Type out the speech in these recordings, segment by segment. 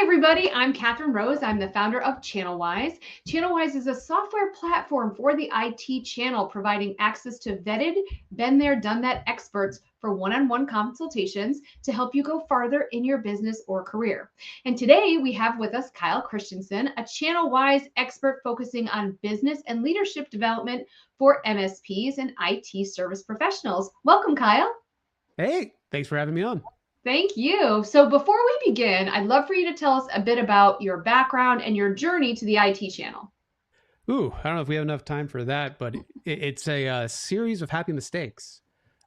everybody. I'm Catherine Rose. I'm the founder of channelWise. channelWise is a software platform for the IT channel, providing access to vetted, been there, done that experts for one-on-one consultations to help you go farther in your business or career. And today we have with us Kyle Christensen, a channelWise expert focusing on business and leadership development for MSPs and IT service professionals. Welcome, Kyle. Hey, thanks for having me on. Thank you. So before we begin, I'd love for you to tell us a bit about your background and your journey to the IT channel. Ooh, I don't know if we have enough time for that, but it's a series of happy mistakes.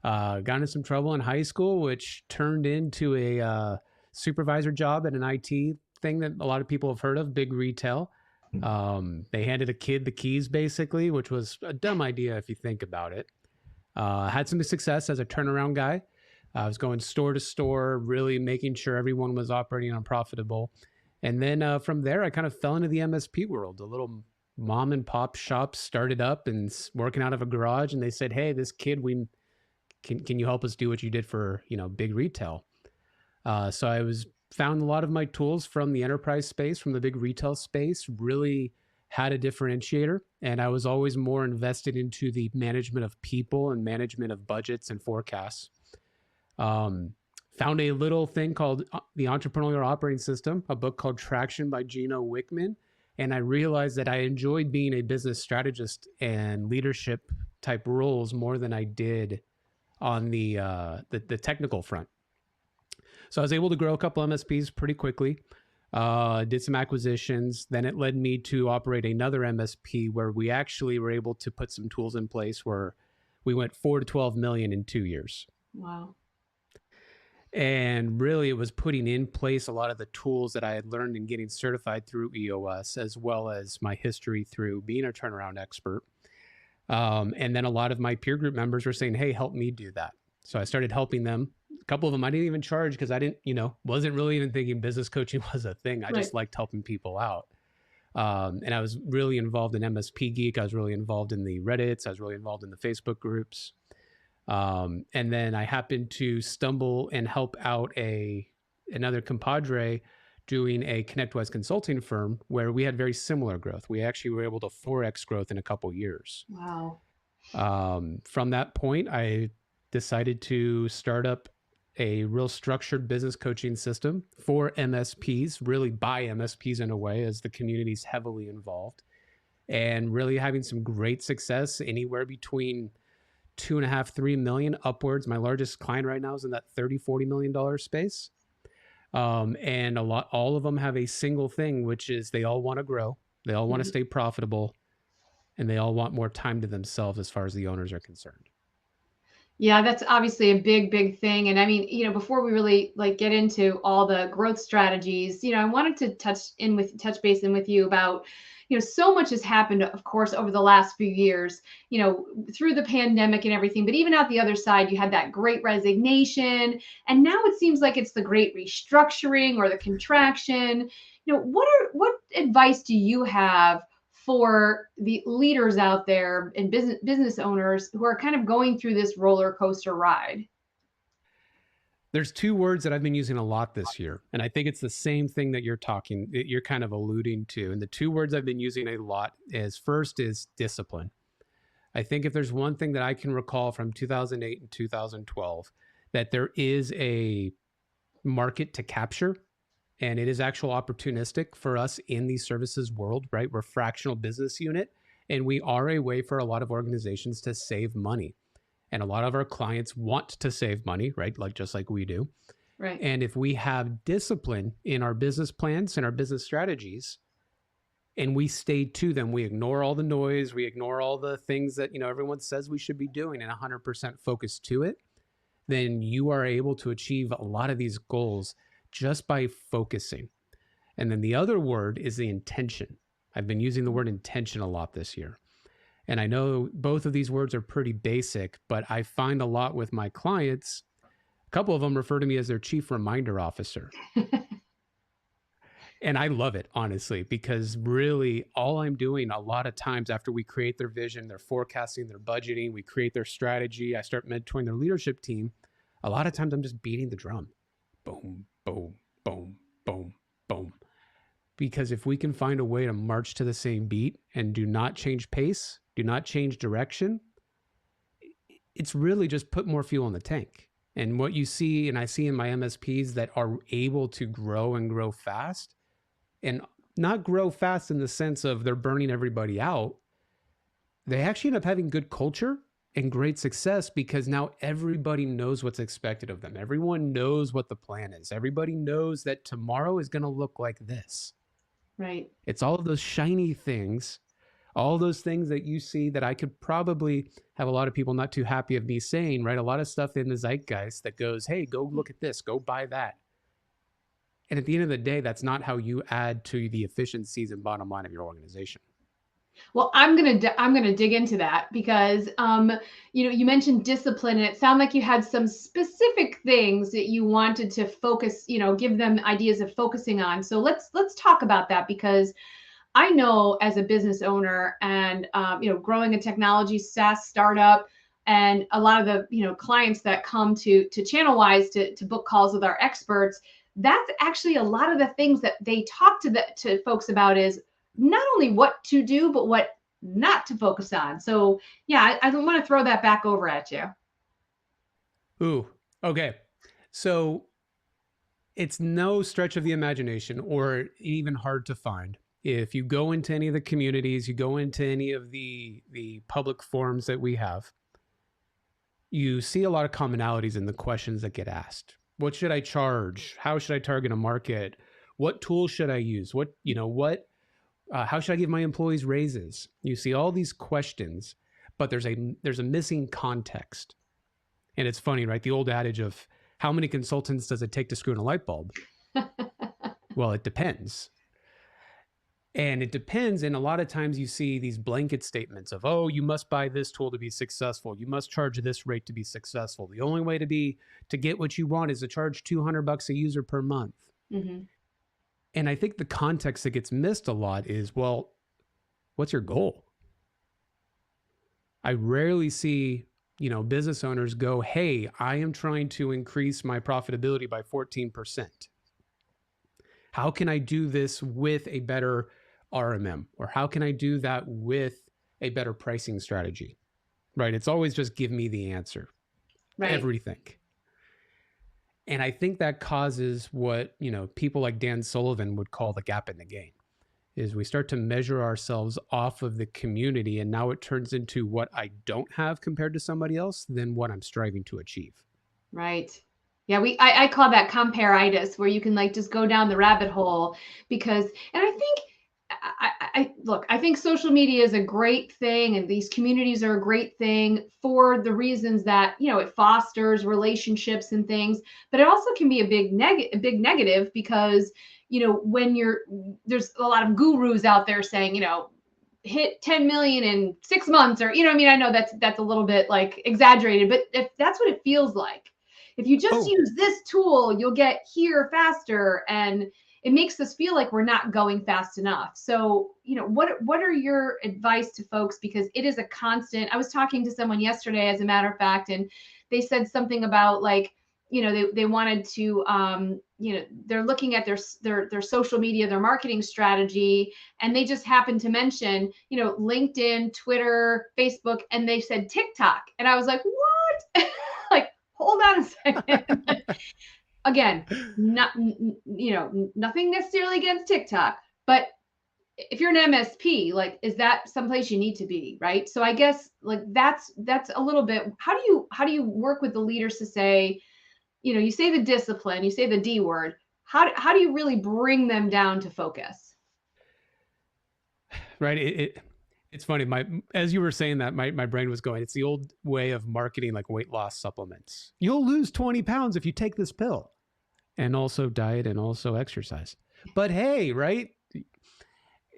Got into some trouble in high school, which turned into a supervisor job at an IT thing that a lot of people have heard of, big retail. They handed a kid the keys, basically, which was a dumb idea if you think about it. Had some success as a turnaround guy. I was going store to store, really making sure everyone was operating on profitable. And then from there, I kind of fell into the MSP world. A little mom and pop shop started up and working out of a garage. And they said, hey, this kid, can you help us do what you did for, big retail? So I found a lot of my tools from the enterprise space, from the big retail space, really had a differentiator. And I was always more invested into the management of people and management of budgets and forecasts. Found a little thing called The Entrepreneurial Operating System, a book called Traction by Gino Wickman. And I realized that I enjoyed being a business strategist and leadership type roles more than I did on the technical front. So I was able to grow a couple MSPs pretty quickly, did some acquisitions. Then it led me to operate another MSP where we actually were able to put some tools in place where we went 4 to 12 million in 2 years. Wow. And really, it was putting in place a lot of the tools that I had learned in getting certified through EOS, as well as my history through being a turnaround expert. And then a lot of my peer group members were saying, hey, help me do that. So I started helping them. A couple of them I didn't even charge because I didn't, wasn't really even thinking business coaching was a thing. I just liked helping people out. And I was really involved in MSP Geek. I was really involved in the Reddits. I was really involved in the Facebook groups. And then I happened to stumble and help out another compadre doing a ConnectWise consulting firm where we had very similar growth. We actually were able to 4x growth in a couple years. Wow. From that point, I decided to start up a real structured business coaching system for MSPs, really by MSPs in a way, as the community's heavily involved, and really having some great success, anywhere between 2.5, 3 million upwards. My largest client right now is in that $30-40 million space. And all of them have a single thing, which is they all want to grow. They all want to stay profitable, and they all want more time to themselves as far as the owners are concerned. Yeah, that's obviously a big, big thing. And I mean, before we really get into all the growth strategies, I wanted to touch base in with you about, so much has happened, of course, over the last few years, through the pandemic and everything. But even out the other side, you had that great resignation. And now it seems like it's the great restructuring or the contraction. What advice do you have for the leaders out there and business owners who are kind of going through this roller coaster ride? There's 2 words that I've been using a lot this year, and I think it's the same thing that you're kind of alluding to. And the 2 words I've been using a lot first is discipline. I think if there's one thing that I can recall from 2008 and 2012, that there is a market to capture, and it is actual opportunistic for us in the services world, right? We're a fractional business unit, and we are a way for a lot of organizations to save money. And a lot of our clients want to save money, right? Just like we do. Right. And if we have discipline in our business plans and our business strategies, and we stay to them, we ignore all the noise, we ignore all the things that, everyone says we should be doing, and 100% focus to it, then you are able to achieve a lot of these goals just by focusing. And then the other word is the intention. I've been using the word intention a lot this year. And I know both of these words are pretty basic, but I find a lot with my clients, a couple of them refer to me as their chief reminder officer. And I love it, honestly, because really all I'm doing a lot of times after we create their vision, their forecasting, their budgeting, we create their strategy, I start mentoring their leadership team. A lot of times I'm just beating the drum. Boom, boom, boom, boom, boom. because if we can find a way to march to the same beat and do not change pace, do not change direction, it's really just put more fuel in the tank. And what you see, and I see in my MSPs that are able to grow and grow fast, and not grow fast in the sense of they're burning everybody out, they actually end up having good culture and great success because now everybody knows what's expected of them. Everyone knows what the plan is. Everybody knows that tomorrow is going to look like this. Right. It's all of those shiny things, all those things that you see that I could probably have a lot of people not too happy of me saying, right? A lot of stuff in the zeitgeist that goes, hey, go look at this, go buy that. And at the end of the day, that's not how you add to the efficiencies and bottom line of your organization. Well, I'm gonna dig into that because you mentioned discipline, and it sounded like you had some specific things that you wanted to focus, give them ideas of focusing on. So let's talk about that, because I know as a business owner and growing a technology SaaS startup, and a lot of the clients that come to channelWise to book calls with our experts, that's actually a lot of the things that they talk to folks about is not only what to do, but what not to focus on. So yeah, I don't want to throw that back over at you. Ooh, okay. So it's no stretch of the imagination or even hard to find. If you go into any of the communities, you go into any of the public forums that we have, you see a lot of commonalities in the questions that get asked. What should I charge? How should I target a market? What tools should I use? How should I give my employees raises? You see all these questions, but there's a missing context. And it's funny, right? The old adage of how many consultants does it take to screw in a light bulb? Well, it depends. And it depends. And a lot of times you see these blanket statements of, oh, you must buy this tool to be successful. You must charge this rate to be successful. The only way to get what you want is to charge $200 a user per month. Mm-hmm. And I think the context that gets missed a lot is, well, what's your goal? I rarely see, business owners go, hey, I am trying to increase my profitability by 14%. How can I do this with a better RMM? Or how can I do that with a better pricing strategy? Right? It's always just give me the answer. Right. Everything. And I think that causes what, people like Dan Sullivan would call the gap in the gain, is we start to measure ourselves off of the community. And now it turns into what I don't have compared to somebody else than what I'm striving to achieve. Right. Yeah, I call that comparitis, where you can just go down the rabbit hole and I think I think social media is a great thing, and these communities are a great thing for the reasons that, it fosters relationships and things, but it also can be a big negative because, when there's a lot of gurus out there saying, hit 10 million in 6 months, or, I know that's a little bit exaggerated, but if that's what it feels like, if you just use this tool, you'll get here faster, and it makes us feel like we're not going fast enough. So, what are your advice to folks? Because it is a constant. I was talking to someone yesterday, as a matter of fact, and they said something about they wanted to, they're looking at their social media, their marketing strategy, and they just happened to mention, LinkedIn, Twitter, Facebook, and they said TikTok. And I was like, what? Hold on a second. Again, nothing necessarily against TikTok, but if you're an MSP, is that someplace you need to be, right? So I guess that's a little bit. How do you work with the leaders to say, you say the discipline, you say the D word. How do you really bring them down to focus? Right. It's funny. As you were saying that, my brain was going, it's the old way of marketing like weight loss supplements. You'll lose 20 pounds if you take this pill. And also diet and also exercise. But hey, right?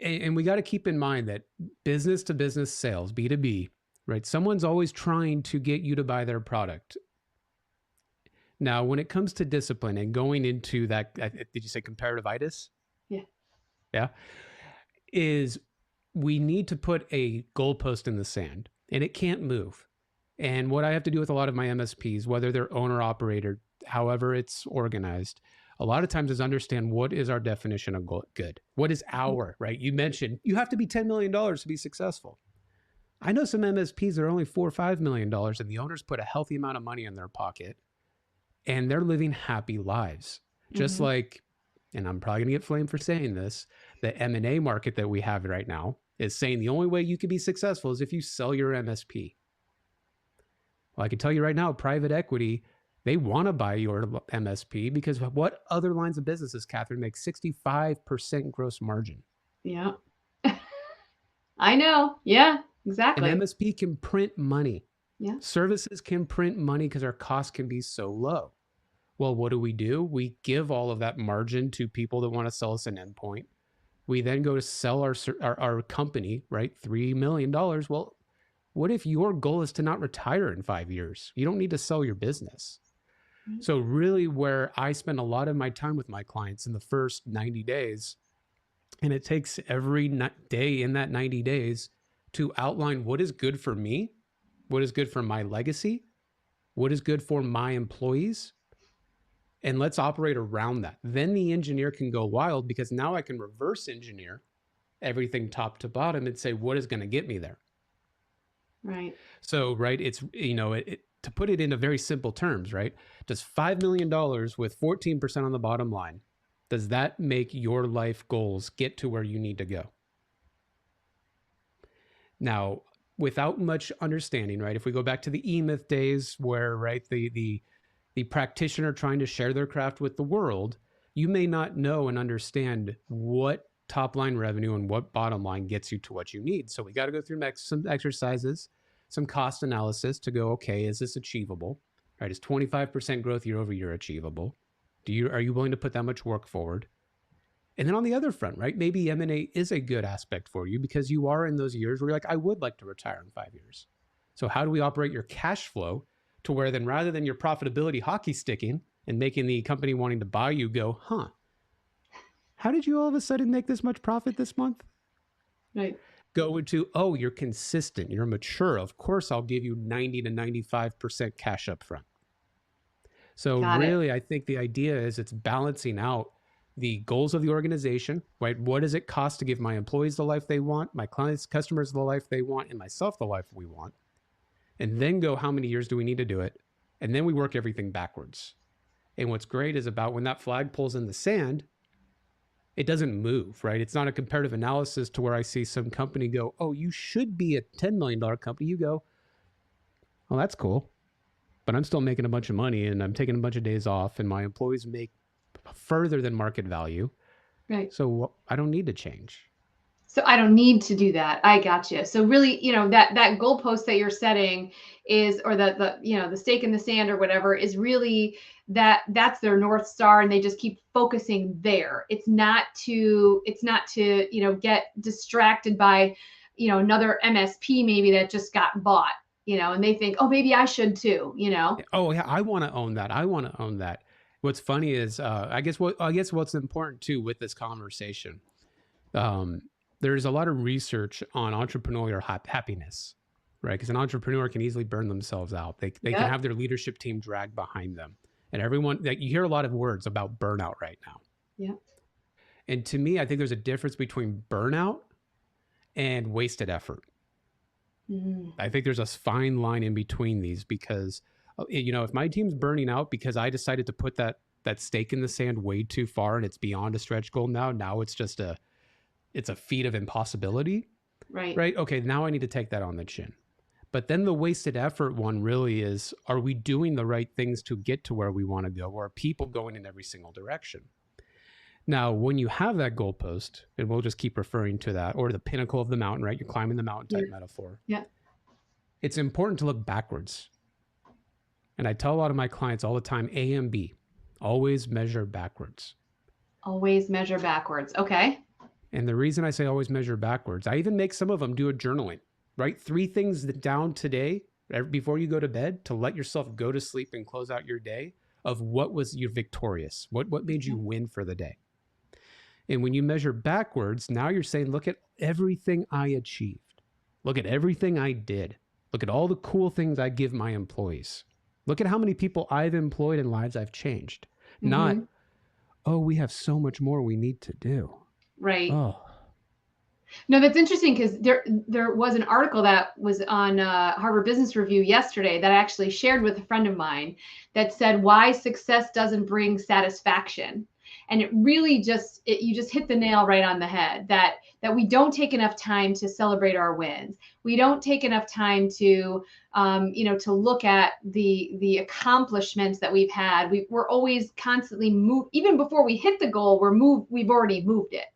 And we got to keep in mind that business to business sales, B2B, right? Someone's always trying to get you to buy their product. Now, when it comes to discipline and going into that, did you say comparativitis? Yeah. Yeah. Is we need to put a goalpost in the sand, and it can't move. And what I have to do with a lot of my MSPs, whether they're owner operator, however it's organized, a lot of times is understand what is our definition of good. What is our, right? You mentioned you have to be $10 million to be successful. I know some MSPs that are only $4 or $5 million, and the owners put a healthy amount of money in their pocket, and they're living happy lives. Just like, and I'm probably gonna get flamed for saying this, the M&A market that we have right now is saying the only way you can be successful is if you sell your MSP. Well, I can tell you right now, private equity, they want to buy your MSP because what other lines of businesses, Catherine, make 65% gross margin? Yeah. I know. Yeah, exactly. An MSP can print money. Yeah. Services can print money because our costs can be so low. Well, what do? We give all of that margin to people that want to sell us an endpoint. We then go to sell our company, right? $3 million. Well, what if your goal is to not retire in 5 years? You don't need to sell your business. So really where I spend a lot of my time with my clients in the first 90 days, and it takes every day in that 90 days to outline what is good for me, what is good for my legacy, what is good for my employees, and let's operate around that. Then the engineer can go wild because now I can reverse engineer everything top to bottom and say, what is going to get me there? Right. So, right, it's, to put it into very simple terms, right? Does $5 million with 14% on the bottom line, does that make your life goals get to where you need to go? Now, without much understanding, right? If we go back to the E-Myth days where, right, the practitioner trying to share their craft with the world, you may not know and understand what top line revenue and what bottom line gets you to what you need. So we got to go through some exercises, some cost analysis to go, okay, is this achievable? Right? Is 25% growth year over year achievable? Are you willing to put that much work forward? And then on the other front, right? Maybe M&A is a good aspect for you because you are in those years where you're like, I would like to retire in 5 years. So how do we operate your cash flow to where then rather than your profitability hockey sticking and making the company wanting to buy you go, how did you all of a sudden make this much profit this month? Right. Go into, oh, you're consistent, you're mature. Of course, I'll give you 90 to 95% cash up front. So really, I think the idea is it's balancing out the goals of the organization, right? What does it cost to give my employees the life they want, my clients, customers the life they want, and myself the life we want? And then go, how many years do we need to do it? And then we work everything backwards. And what's great is about when that flag pulls in the sand, it doesn't move, right? It's not a comparative analysis to where I see some company go, oh, you should be a $10 million company. You go, well, that's cool, but I'm still making a bunch of money and I'm taking a bunch of days off and my employees make further than market value. Right. So I don't need to change. So I don't need to do that. I got you. So really, that goalpost that you're setting is, or the stake in the sand or whatever is really that's their North Star, and they just keep focusing there. It's not to get distracted by, another MSP maybe that just got bought, and they think, oh, maybe I should too, Oh yeah, I want to own that. What's funny is, I guess what's important too with this conversation, there's a lot of research on entrepreneurial happiness, right? Because an entrepreneur can easily burn themselves out. They can have their leadership team drag behind them. And everyone, you hear a lot of words about burnout right now. Yeah. And to me, I think there's a difference between burnout and wasted effort. I think there's a fine line in between these because, if my team's burning out because I decided to put that stake in the sand way too far and it's beyond a stretch goal now it's just it's a feat of impossibility. Right. Okay. Now I need to take that on the chin. But then the wasted effort one really is, are we doing the right things to get to where we want to go? Or are people going in every single direction? Now, when you have that goalpost, and we'll just keep referring to that, or the pinnacle of the mountain, right? You're climbing the mountain type metaphor. Yeah. It's important to look backwards. And I tell a lot of my clients all the time, A and B, always measure backwards. Always measure backwards. Okay. And the reason I say always measure backwards, I even make some of them do a journaling. Write 3 things down today before you go to bed to let yourself go to sleep and close out your day of what was your victorious, what made you win for the day. And when you measure backwards, now you're saying, look at everything I achieved. Look at everything I did. Look at all the cool things I give my employees. Look at how many people I've employed and lives I've changed. Not, oh, we have so much more we need to do. Right. Oh, No, that's interesting because there was an article that was on Harvard Business Review yesterday that I actually shared with a friend of mine that said why success doesn't bring satisfaction, and it really you just hit the nail right on the head that we don't take enough time to celebrate our wins. We don't take enough time to to look at the accomplishments that we've had. We're always constantly even before we hit the goal. We've already moved it,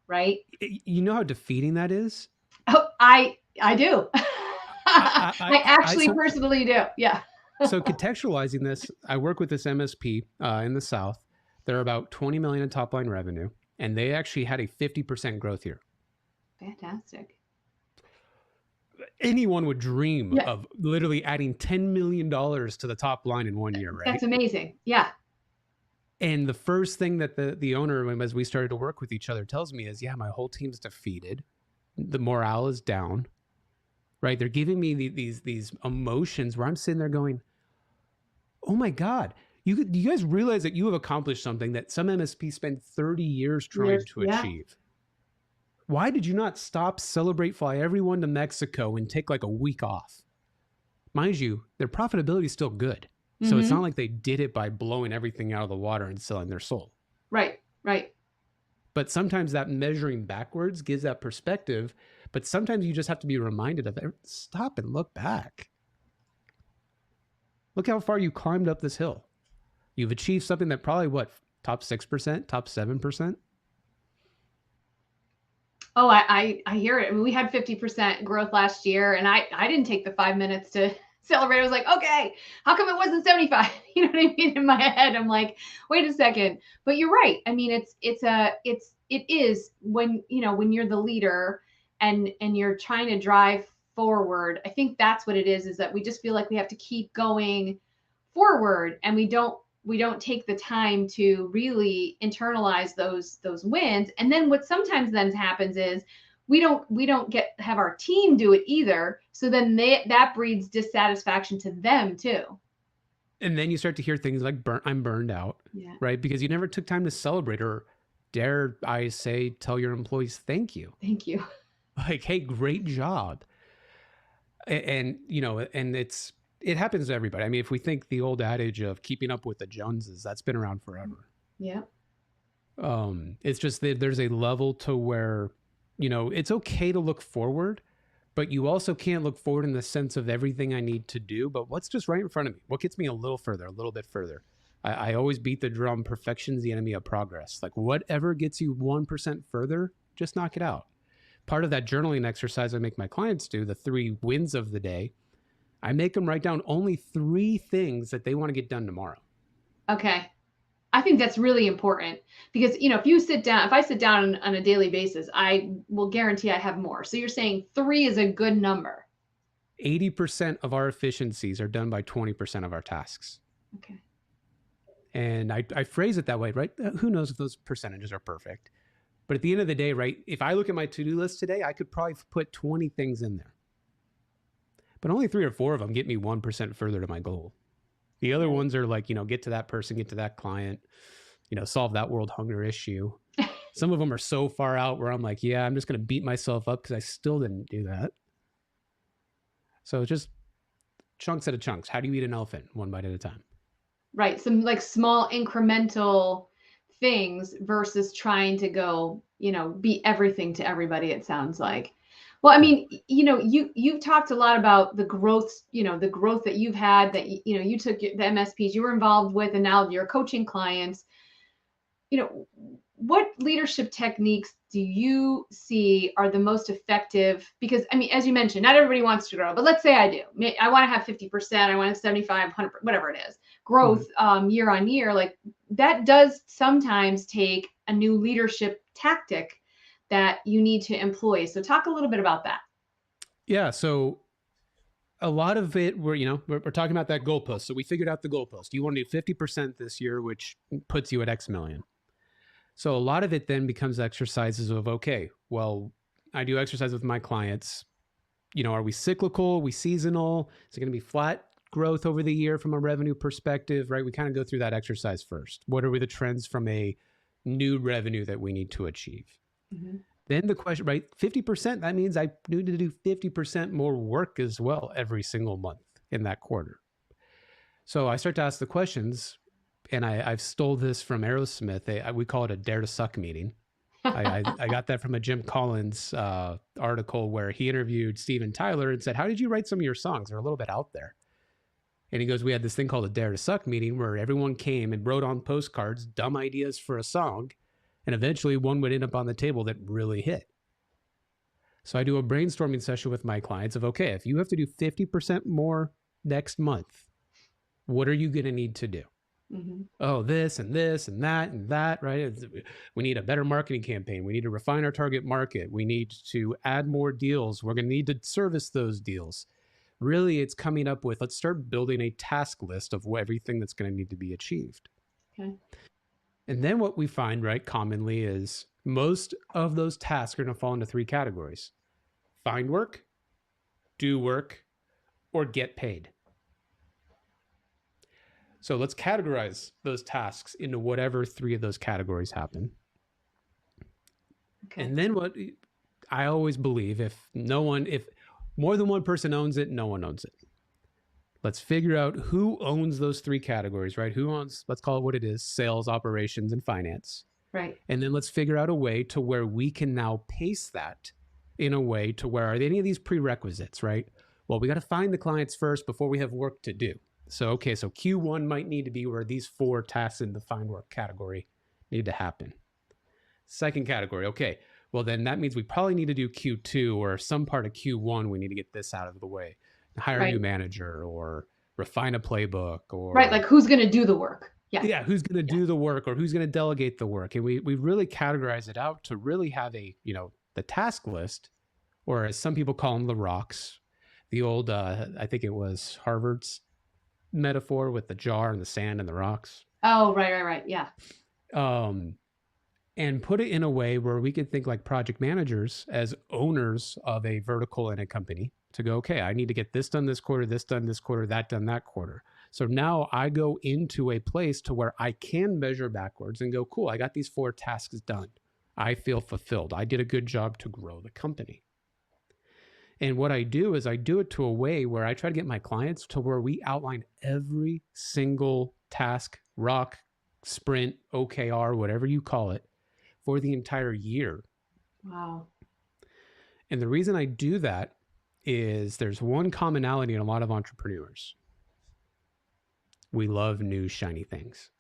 right? you know how defeating that is? Oh, I do. I actually So personally do. Yeah. so contextualizing this, I work with this MSP in the South. They're about 20 million in top line revenue, and they actually had a 50% growth year. Fantastic. Anyone would dream Yeah, of literally adding $10 million to the top line in 1 year, right? that's amazing. Yeah. And the first thing that the owner, as we started to work with each other, tells me is, yeah, my whole team's defeated. The morale is down, right? They're giving me these emotions where I'm sitting there going, oh my God, do you guys realize that you have accomplished something that some MSP spend 30 years trying to Yeah. achieve? Why did you not stop, celebrate, fly everyone to Mexico and take like a week off? Mind you, their profitability is still good. So it's not like they did it by blowing everything out of the water and selling their soul. Right. Right. But sometimes that measuring backwards gives that perspective. But sometimes you just have to be reminded of it. Stop and look back. Look how far you climbed up this hill. You've achieved something that probably top 6%, top 7%. Oh, I hear it. I mean, we had 50% growth last year, and I didn't take the 5 minutes to celebrate. I was like, okay, how come it wasn't 75? You know what I mean? In my head, I'm like, wait a second. But you're right. I mean, it is when, when you're the leader and you're trying to drive forward. I think that's what it is that we just feel like we have to keep going forward, and we don't take the time to really internalize those wins. And then what sometimes then happens is we don't have our team do it either. So then that breeds dissatisfaction to them too. And then you start to hear things like I'm burned out, Yeah. right? Because you never took time to celebrate, or dare I say, tell your employees thank you. Thank you. Like, hey, great job. And it happens to everybody. I mean, if we think the old adage of keeping up with the Joneses, that's been around forever. Yeah. It's just that there's a level to where, it's okay to look forward, but you also can't look forward in the sense of everything I need to do, but what's just right in front of me? What gets me a little bit further? I always beat the drum. Perfection's the enemy of progress. Like whatever gets you 1% further, just knock it out. Part of that journaling exercise I make my clients do, the 3 wins of the day, I make them write down only 3 things that they want to get done tomorrow. Okay. I think that's really important because, if I sit down on a daily basis, I will guarantee I have more. So you're saying 3 is a good number. 80% of our efficiencies are done by 20% of our tasks. Okay. And I phrase it that way, right? Who knows if those percentages are perfect? But at the end of the day, right, if I look at my to-do list today, I could probably put 20 things in there. But only 3 or 4 of them get me 1% further to my goal. The other ones are like, get to that person, get to that client, solve that world hunger issue. Some of them are so far out where I'm like, yeah, I'm just going to beat myself up because I still didn't do that. So just chunks at a chunks. How do you eat an elephant? 1 bite at a time. Right. Some like small incremental things versus trying to go, be everything to everybody, it sounds like. Well, I mean, you've talked a lot about the growth, the growth that you've had, that, you took the MSPs you were involved with, and now you're coaching clients. What leadership techniques do you see are the most effective? Because, I mean, as you mentioned, not everybody wants to grow, but let's say I do. I want to have 50%, I want to have 75, 100, whatever it is, growth year on year. Like that does sometimes take a new leadership tactic that you need to employ. So talk a little bit about that. Yeah. So a lot of it, we're talking about that goalpost. So we figured out the goalpost. You want to do 50% this year, which puts you at X million. So a lot of it then becomes exercises of, okay, well, I do exercise with my clients. Are we cyclical? Are we seasonal? Is it going to be flat growth over the year from a revenue perspective, right? We kind of go through that exercise first. What are the trends from a new revenue that we need to achieve. Mm-hmm. Then the question, right? 50%, that means I need to do 50% more work as well every single month in that quarter. So I start to ask the questions, and I've stole this from Aerosmith. We call it a dare to suck meeting. I got that from a Jim Collins article where he interviewed Steven Tyler and said, how did you write some of your songs? They're a little bit out there. And he goes, we had this thing called a dare to suck meeting where everyone came and wrote on postcards dumb ideas for a song. And eventually one would end up on the table that really hit. So I do a brainstorming session with my clients of, okay, if you have to do 50% more next month, what are you going to need to do? Mm-hmm. Oh, this and that, right? We need a better marketing campaign. We need to refine our target market. We need to add more deals. We're going to need to service those deals. Really, it's coming up with, let's start building a task list of everything that's going to need to be achieved. Okay. And then what we find, right, commonly is most of those tasks are going to fall into 3 categories: find work, do work, or get paid. So let's categorize those tasks into whatever 3 of those categories happen. Okay. And then what I always believe, if more than one person owns it, no one owns it. Let's figure out who owns those 3 categories, right? Who owns, let's call it what it is, sales, operations, and finance. Right. And then let's figure out a way to where we can now pace that in a way to where, are there any of these prerequisites, right? Well, we got to find the clients first before we have work to do. So Q1 might need to be where these 4 tasks in the find work category need to happen. Second category, okay, well then that means we probably need to do Q2 or some part of Q1. We need to get this out of the way. Hire a new manager or refine a playbook, or like who's going to do the work. Yeah, who's going to do the work, or who's going to delegate the work. And we really categorize it out to really have a, the task list, or as some people call them, the rocks. The old, I think it was Harvard's metaphor with the jar and the sand and the rocks. Oh, right. Yeah. And put it in a way where we could think like project managers as owners of a vertical in a company to go, okay, I need to get this done this quarter, this done this quarter, that done that quarter. So now I go into a place to where I can measure backwards and go, cool, I got these 4 tasks done. I feel fulfilled. I did a good job to grow the company. And what I do is I do it to a way where I try to get my clients to where we outline every single task, rock, sprint, OKR, whatever you call it, for the entire year. Wow. And the reason I do that is there's one commonality in a lot of entrepreneurs. We love new shiny things.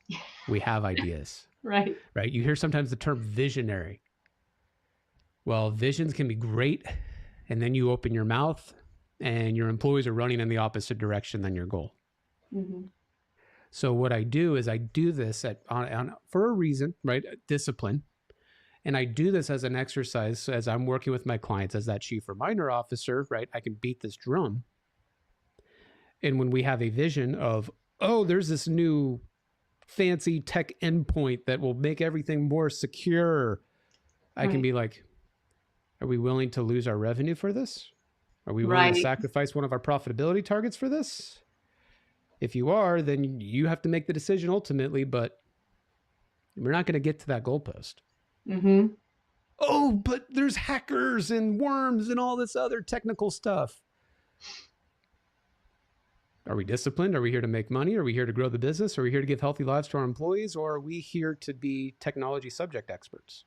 We have ideas. Right. You hear sometimes the term visionary. Well, visions can be great. And then you open your mouth and your employees are running in the opposite direction than your goal. Mm-hmm. So what I do is I do this for a reason, right? Discipline. And I do this as an exercise as I'm working with my clients as that chief reminder officer, right? I can beat this drum. And when we have a vision of, oh, there's this new fancy tech endpoint that will make everything more secure, I can be like, are we willing to lose our revenue for this? Are we willing to sacrifice one of our profitability targets for this? If you are, then you have to make the decision ultimately, but we're not going to get to that goalpost. Mm-hmm. Oh, but there's hackers and worms and all this other technical stuff. Are we disciplined? Are we here to make money? Are we here to grow the business? Are we here to give healthy lives to our employees? Or are we here to be technology subject experts?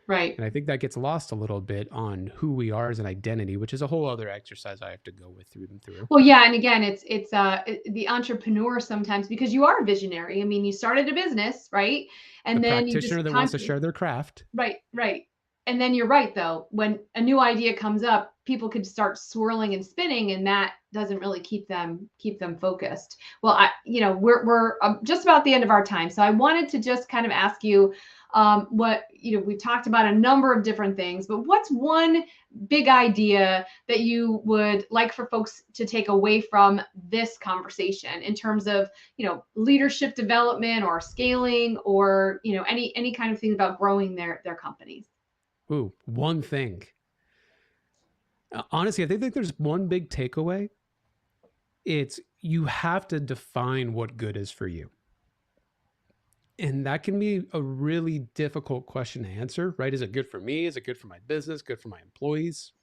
Right. And I think that gets lost a little bit on who we are as an identity, which is a whole other exercise I have to go with through and through. Well, yeah. And again, it's the entrepreneur sometimes, because you are a visionary. I mean, you started a business, right? And the then practitioner that wants to share their craft. Right. And then you're right, though. When a new idea comes up, people could start swirling and spinning, and that doesn't really keep them focused. Well, we're just about the end of our time, so I wanted to just kind of ask you, we talked about a number of different things, but what's one big idea that you would like for folks to take away from this conversation in terms of, leadership development or scaling, or, any kind of thing about growing their companies? Ooh, one thing. Honestly, I think there's one big takeaway. It's you have to define what good is for you. And that can be a really difficult question to answer, right? Is it good for me? Is it good for my business? Good for my employees?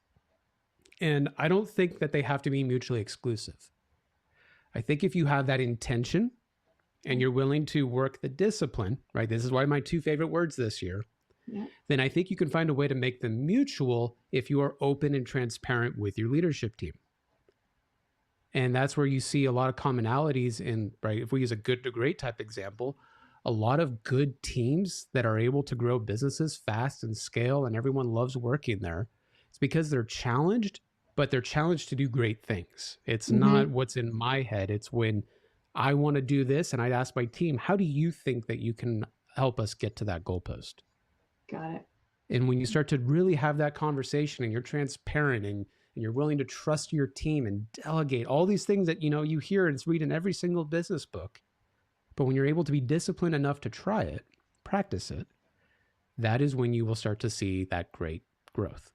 And I don't think that they have to be mutually exclusive. I think if you have that intention and Right. you're willing to work the discipline, right? This is why my two favorite words this year, Yeah. then I think you can find a way to make them mutual if you are open and transparent with your leadership team. And that's where you see a lot of commonalities in, right? If we use a good to great type example, a lot of good teams that are able to grow businesses fast and scale and everyone loves working there. It's because they're challenged, but they're challenged to do great things. It's not Mm-hmm. what's in my head. It's when I want to do this and I'd ask my team, how do you think that you can help us get to that goalpost? Got it. And when you start to really have that conversation and you're transparent and you're willing to trust your team and delegate all these things that you hear and read in every single business book, but when you're able to be disciplined enough to try it, practice it, that is when you will start to see that great growth.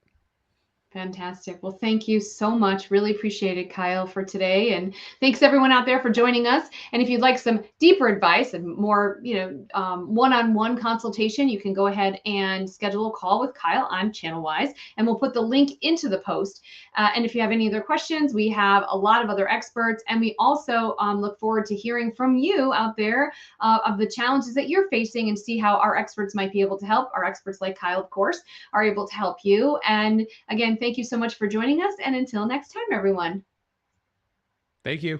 Fantastic. Well, thank you so much. Really appreciate it, Kyle, for today. And thanks everyone out there for joining us. And if you'd like some deeper advice and more, one-on-one consultation, you can go ahead and schedule a call with Kyle on channelWise, and we'll put the link into the post. And if you have any other questions, we have a lot of other experts, and we also look forward to hearing from you out there of the challenges that you're facing and see how our experts might be able to help. Our experts like Kyle, of course, are able to help you. And again, thank you so much for joining us. And until next time, everyone. Thank you.